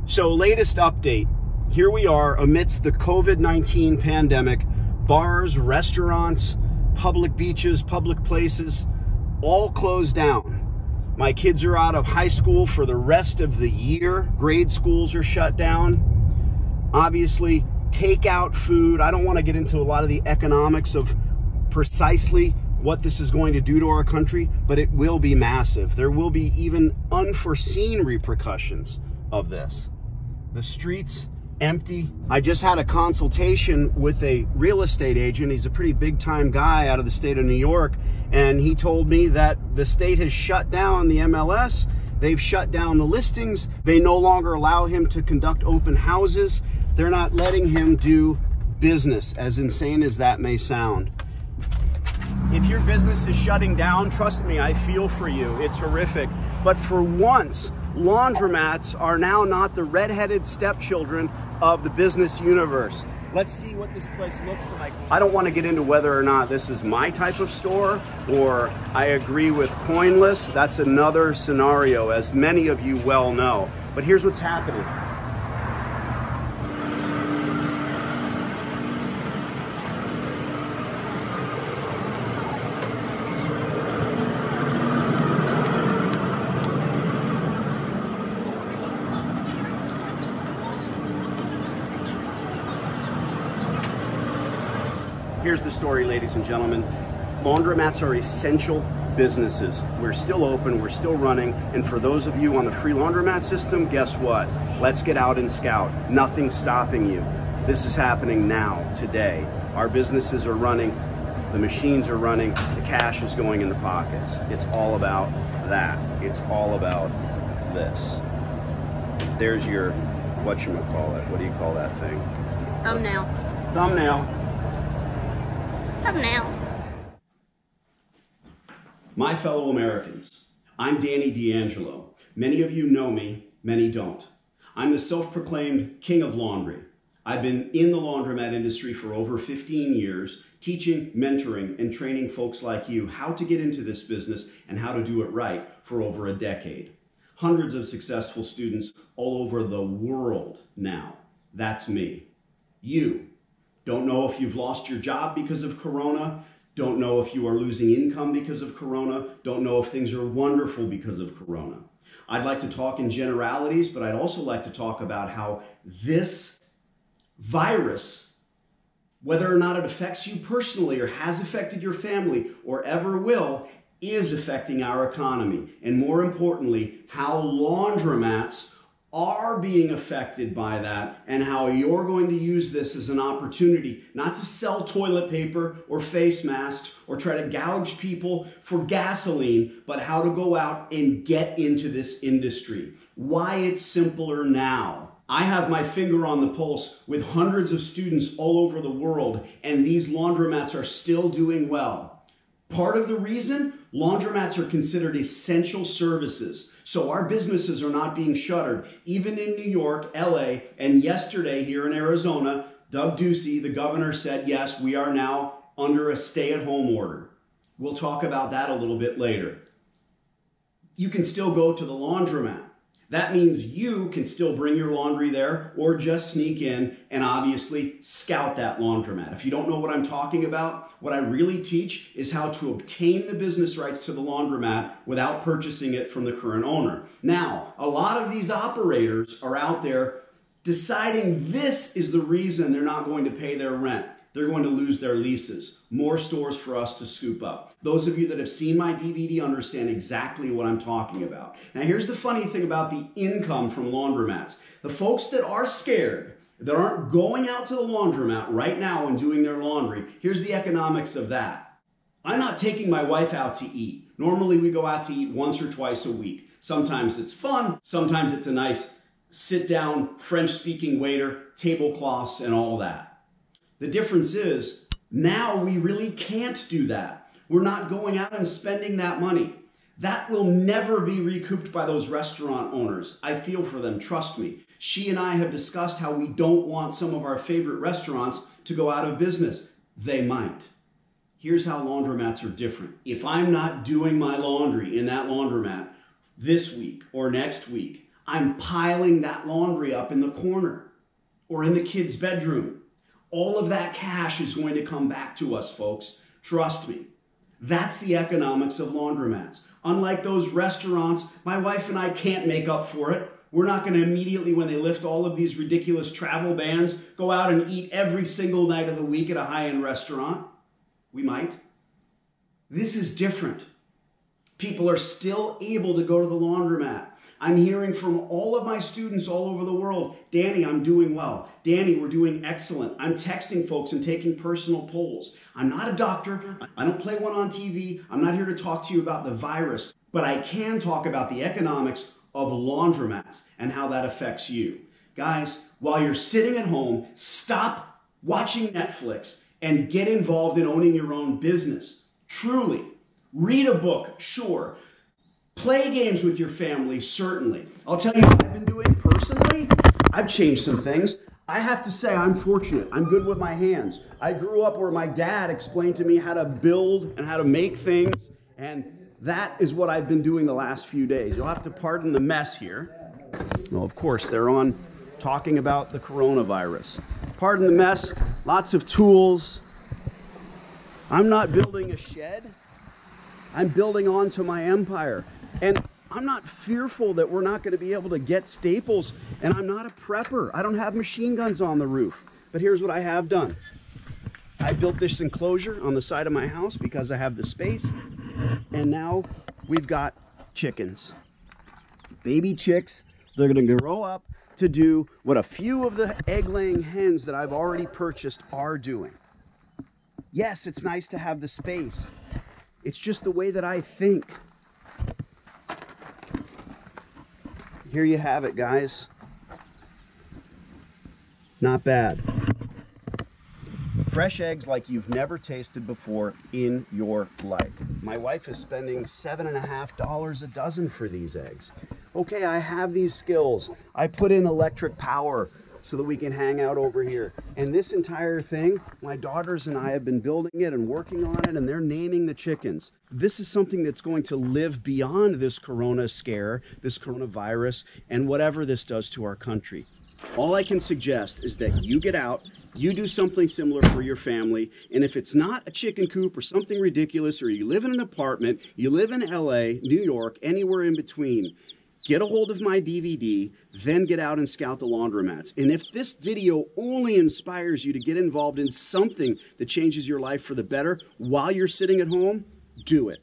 So latest update, here we are amidst the COVID-19 pandemic, bars, restaurants, public beaches, public places, all closed down. My kids are out of high school for the rest of the year. Grade schools are shut down. Obviously, takeout food. I don't want to get into a lot of the economics of precisely what this is going to do to our country, but it will be massive. There will be even unforeseen repercussions of this. The streets empty. I just had a consultation with a real estate agent. He's a pretty big time guy out of the state of New York. And he told me that the state has shut down the MLS. They've shut down the listings. They no longer allow him to conduct open houses. They're not letting him do business, as insane as that may sound. If your business is shutting down, trust me, I feel for you. It's horrific. But for once, laundromats are now not the redheaded stepchildren of the business universe. Let's see what this place looks like. I don't want to get into whether or not this is my type of store or I agree with Coinless. That's another scenario, as many of you well know. But here's what's happening. Here's the story, ladies and gentlemen. Laundromats are essential businesses. We're still open, we're still running, and for those of you on the free laundromat system, guess what? Let's get out and scout. Nothing's stopping you. This is happening now, today. Our businesses are running, the machines are running, the cash is going in the pockets. It's all about that. It's all about this. There's your, whatchamacallit, what do you call that thing? Thumbnail. Thumbnail. My fellow Americans, I'm Danny D'Angelo. Many of you know me, many don't. I'm the self-proclaimed king of laundry. I've been in the laundromat industry for over 15 years, teaching, mentoring, and training folks like you how to get into this business and how to do it right for over a decade. Hundreds of successful students all over the world now. That's me. You. Don't know if you've lost your job because of Corona. Don't know if you are losing income because of Corona. Don't know if things are wonderful because of Corona. I'd like to talk in generalities, but I'd also like to talk about how this virus, whether or not it affects you personally or has affected your family or ever will, is affecting our economy. And more importantly, how laundromats are being affected by that, and how you're going to use this as an opportunity not to sell toilet paper or face masks or try to gouge people for gasoline, but how to go out and get into this industry. Why it's simpler now. I have my finger on the pulse with hundreds of students all over the world, and these laundromats are still doing well. Part of the reason, laundromats are considered essential services. So our businesses are not being shuttered. Even in New York, LA, and yesterday here in Arizona, Doug Ducey, the governor, said, yes, we are now under a stay-at-home order. We'll talk about that a little bit later. You can still go to the laundromat. That means you can still bring your laundry there or just sneak in and obviously scout that laundromat. If you don't know what I'm talking about, what I really teach is how to obtain the business rights to the laundromat without purchasing it from the current owner. Now, a lot of these operators are out there deciding this is the reason they're not going to pay their rent. They're going to lose their leases. More stores for us to scoop up. Those of you that have seen my DVD understand exactly what I'm talking about. Now here's the funny thing about the income from laundromats. The folks that are scared, that aren't going out to the laundromat right now and doing their laundry, here's the economics of that. I'm not taking my wife out to eat. Normally we go out to eat once or twice a week. Sometimes it's fun, sometimes it's a nice sit-down French-speaking waiter, tablecloths and all that. The difference is, now we really can't do that. We're not going out and spending that money. That will never be recouped by those restaurant owners. I feel for them, trust me. She and I have discussed how we don't want some of our favorite restaurants to go out of business. They might. Here's how laundromats are different. If I'm not doing my laundry in that laundromat this week or next week, I'm piling that laundry up in the corner or in the kid's bedroom. All of that cash is going to come back to us, folks. Trust me. That's the economics of laundromats. Unlike those restaurants, my wife and I can't make up for it. We're not going to immediately, when they lift all of these ridiculous travel bans, go out and eat every single night of the week at a high-end restaurant. We might. This is different. People are still able to go to the laundromat. I'm hearing from all of my students all over the world, Danny, I'm doing well. Danny, we're doing excellent. I'm texting folks and taking personal polls. I'm not a doctor. I don't play one on TV. I'm not here to talk to you about the virus, but I can talk about the economics of laundromats and how that affects you. Guys, while you're sitting at home, stop watching Netflix and get involved in owning your own business. Truly. Read a book, sure. Play games with your family, certainly. I'll tell you what I've been doing personally. I've changed some things. I have to say I'm fortunate. I'm good with my hands. I grew up where my dad explained to me how to build and how to make things, and that is what I've been doing the last few days. You'll have to pardon the mess here. Well, of course, they're on talking about the coronavirus. Pardon the mess, lots of tools. I'm not building a shed. I'm building onto my empire. And I'm not fearful that we're not going to be able to get staples. And I'm not a prepper. I don't have machine guns on the roof. But here's what I have done. I built this enclosure on the side of my house because I have the space. And now we've got chickens. Baby chicks. They're going to grow up to do what a few of the egg-laying hens that I've already purchased are doing. Yes, it's nice to have the space. It's just the way that I think. Here you have it, guys. Not bad. Fresh eggs like you've never tasted before in your life. My wife is spending $7.50 a dozen for these eggs. Okay, I have these skills. I put in electric power so that we can hang out over here. And this entire thing, my daughters and I have been building it and working on it, and they're naming the chickens. This is something that's going to live beyond this corona scare, this coronavirus, and whatever this does to our country. All I can suggest is that you get out, you do something similar for your family, and if it's not a chicken coop or something ridiculous, or you live in an apartment, you live in LA, New York, anywhere in between, get a hold of my DVD, then get out and scout the laundromats. And if this video only inspires you to get involved in something that changes your life for the better while you're sitting at home, do it.